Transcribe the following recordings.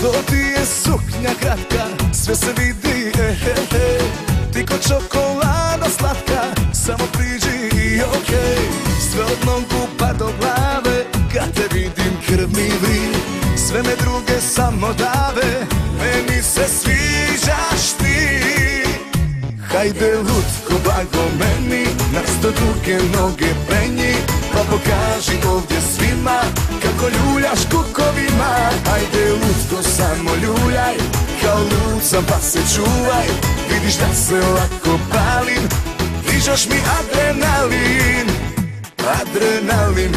Što ti je suknja kratka, sve se vidi, ti ko čokolada slatka, samo priđi i okej. Sve od nogu pa do glave, kad te vidim krv mi vri. Sve me druge samo dave, meni se sviđaš ti. Hajde lutko blago meni, nas do duge noge penji, pa pokaži ovdje svima kako ljuljaš kukovima. Hajde lutko samo ljuljaj, kao lud sam pa se čuvaj. Vidiš da se lako palim, dižeš mi adrenalin, adrenalin.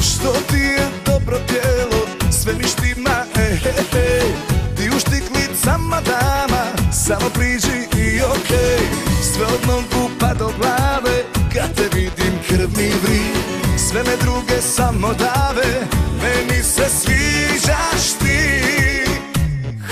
Što ti je dobro tijelo, sve mi štima, ti u štiklicama dama, samo priđi i okej. Sve od nogu pa do glave, kad te vidim krv mi vri. Sve me druge samo dave, meni se sviđaš ti.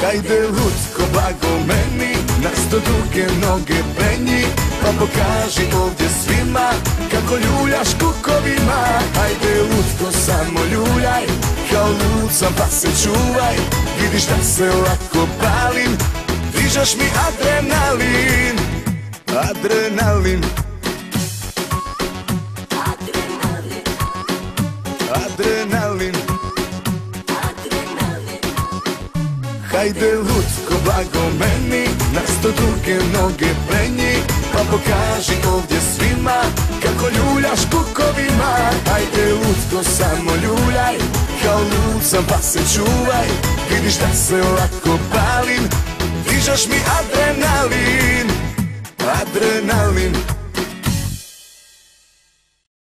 Hajde lutko blago meni, nas do duge noge penji, pa pokaži ovdje svima kako ljuljaš kukovima. Hajde lutko samo ljuljaj, kao lud sam pa se čuvaj. Vidiš da se lako palim, dižeš mi adrenalin, adrenalin. Adrenalin. Hajde lutko blago meni, nas do duge noge penji, pa pokaži ovdje svima kako ljuljaš kukovima. Hajde lutko samo ljuljaj, kao lud sam pa se čuvaj. Vidiš da se lako palim, dižeš mi adrenalin, adrenalin.